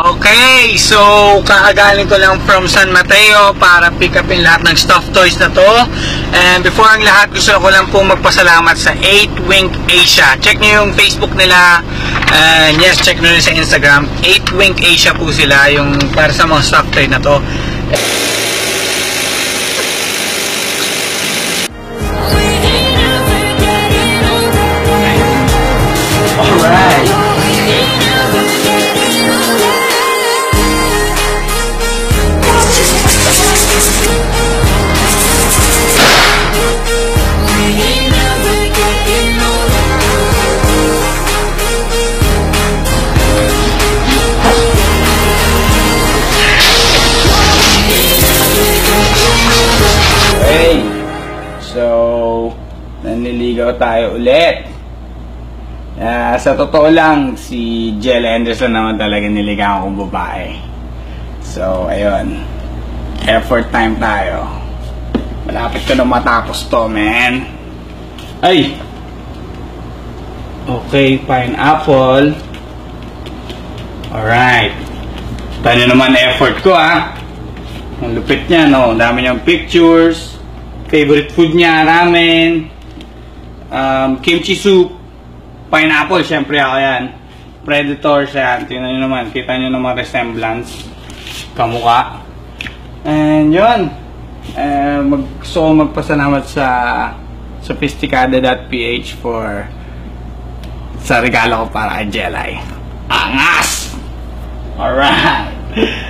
Okay, so kakagaling ko lang from San Mateo para pick upin lahat ng stuffed toys na to. And before ang lahat, gusto ko lang po magpasalamat sa 8 Wink Asia. Check nyo yung Facebook nila. And yes, check nyo rin sa Instagram. 8 Wink Asia po sila, yung para sa mga stuffed toy na to. Alright. Okay, so nanliligaw tayo ulit. Sa totoo lang, si Jel Anderson naman talaga niligawan kong babae. So, ayun, effort time tayo. Malapit ko na matapos to, man. Ay! Okay, pineapple. Alright. Tanya naman effort ko, Ang lupit niya, no? Dami niyang pictures. Favorite food niya, ramen. Kimchi soup. Pineapple, syempre ako yan. Predator siya. Tingnan nyo naman. Kita nyo naman resemblance. Kamukha. And yun. Gusto ko magpasalamat sa sophisticada.ph sa regalo ko para kay Jelay. Angas! Alright.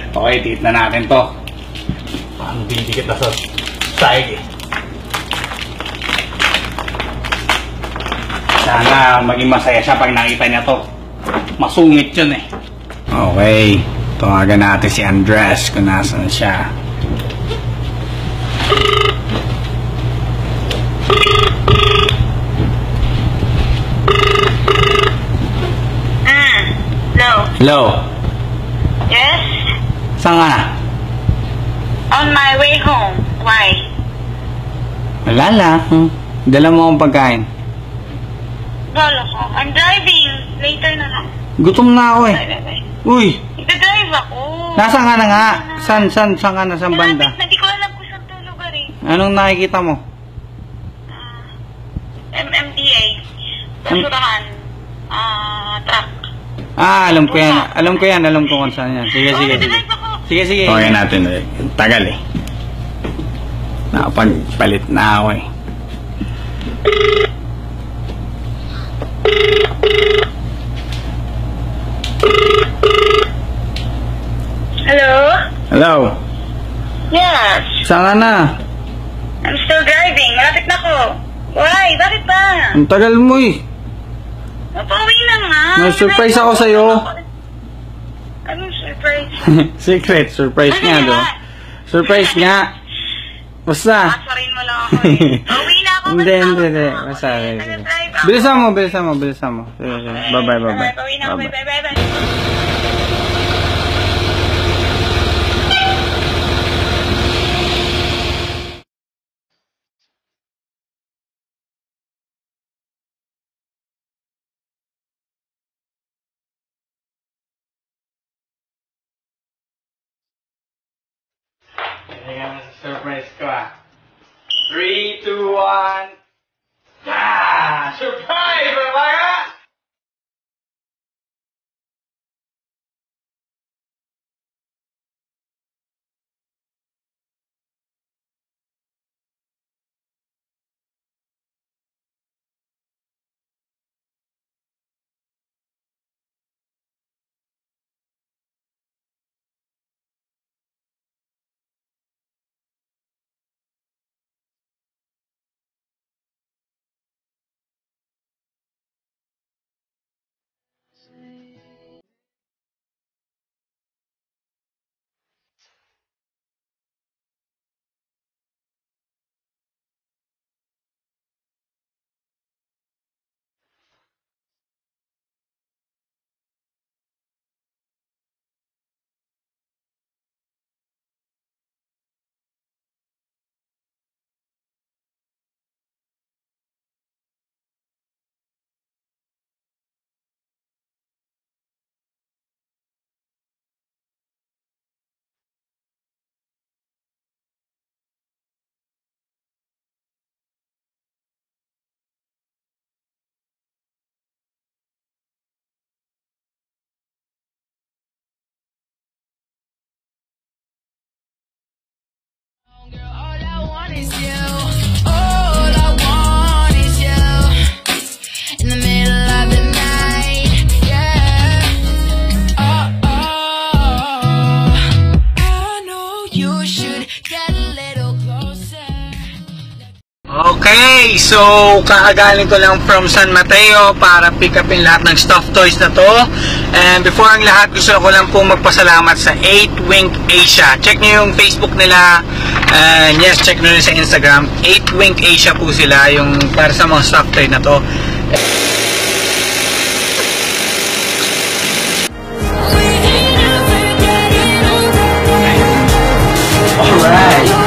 Okay, tignan natin to. Paano didikit na sa side eh. Sana maging masaya siya pag nakita niya to. Masungit yun eh. Okay. Tawagan natin si Andres kung nasan siya. Hello. Hello. Yes? Saan ka na? On my way home. Why? Wala lang. Dala mo akong pagkain. Wala ko. I'm driving. Later na lang. Gutom na ako eh. Bye. Uy! Nagdadrive ako. Nasaan ka na nga? Saan ka na? Saan banda? Hindi ko alam kung saan to lugar eh. Anong nakikita mo? MMDA. Basurahan. Truck. Alam ko yan. Alam ko kung saan yan. Sige. Nagdadrive ako. Sige. Okay natin ulit. Tagal eh. Nakapagpalit na ako eh. Hello? Hello? Yes. Saan ka na? I'm still driving. Malapit na ko. Why? Bakit ba? Ang tagal mo eh. Mapauwi na nga. May surprise ako sa'yo. Anong surprise? Secret. Surprise nga do. Surprise nga. Basta. Pasarin mo lang ako eh. Pauwi na ako. Hindi. Basta. Bilisan mo. Sige. Bye-bye. Pauwi na ako. Bye. Ayan na sa surprise ko 3, 2, 1. Surprise! Mga! Okay, so kakagaling ko lang from San Mateo para pick upin lahat ng stuffed toys na to. And before ang lahat, gusto ko lang po magpasalamat sa 8 Wink Asia. Check nyo yung Facebook nila. And yes, check nyo rin sa Instagram. 8 Wink Asia po sila, yung para sa mga stuffed toy na to. Alright.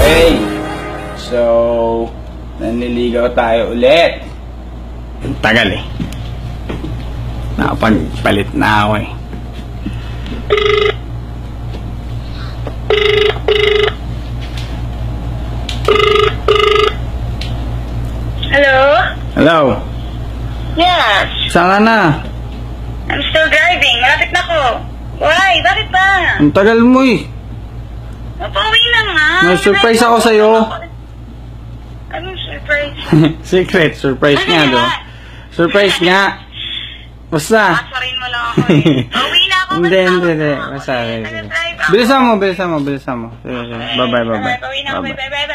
Okay, so nanliligaw tayo ulit. Ang tagal eh. Nakapagpalit na ako eh. Hello? Hello? Yes. Saan ka na? I'm still driving. Malapit na ko. Why? Bakit ba? Ang tagal mo eh. Napauwi na nga. Na-surprise ako sa'yo. Anong surprise? Secret, surprise nga do. Surprise nga. Basta. Pasarin mo lang ako eh. Pauwi na ako. Hindi. Basta. Bilisan mo. Sige. Bye-bye. Pauwi na ako. Bye.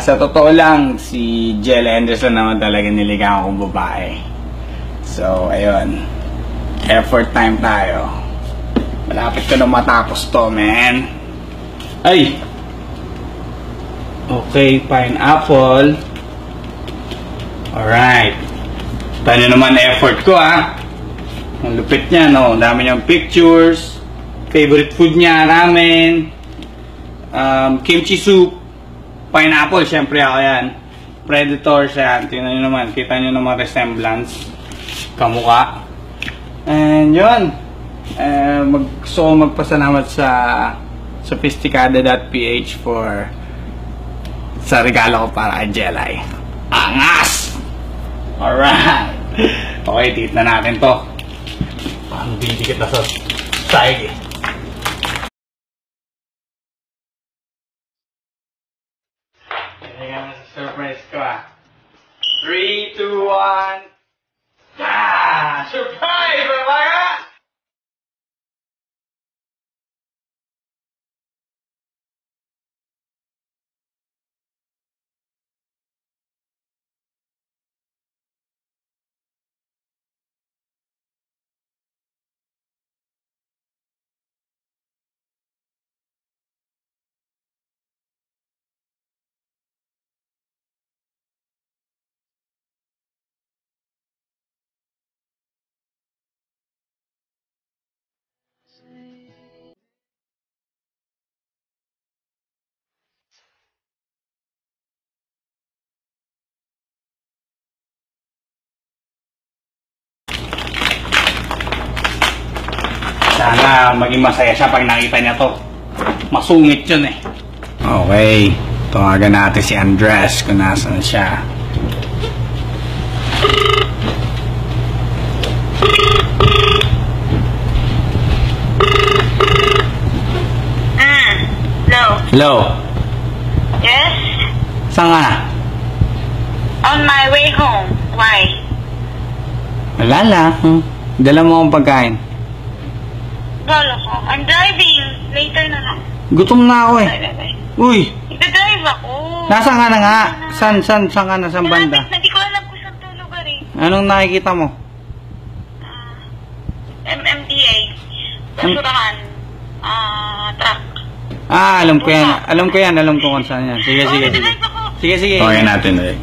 Sa totoo lang, si Jel Anderson naman talaga niligawan kong babae. So, ayun. Effort time tayo. Malapit ko na matapos to, man. Ay! Okay, pineapple. Alright. Tanya naman effort ko, ha. Ang lupit niya, no? Ang dami niyang pictures. Favorite food niya, ramen. Kimchi soup. Pineapple, syempre ako yan. Predator siya. Tingnan nyo naman. Kita nyo naman resemblance. Kamukha. And yun. Gusto ko magpasalamat sa sophisticada.ph sa regalo ko para kay Jelay. Angas! Alright. Okay, tignan natin to. Parang didikit na sa side eh. Surprise ko ah. 3, 2, 1. Ah! Surprise! Mga! Sana maging masaya siya pag nakita niya to. Masungit yun eh. Okay. Tawagan natin si Andres kung nasaan siya. Hello? Hello? Yes? Saan ka na? On my way home. Why? Wala lang. Dala mo akong pagkain. Galo ko. I'm driving. Later na lang. Gutom na ako eh. Bye. Uy! Nagdadrive ako. Nasaan ka na nga? Saan ka na? Saan banda? Hindi ko alam kung saan to lugar eh. Anong nakikita mo? MMDA. Basurahan. Truck. Alam ko yan. Alam ko kung saan yan. Sige. Nagdadrive ako. Sige. Okay natin ulit.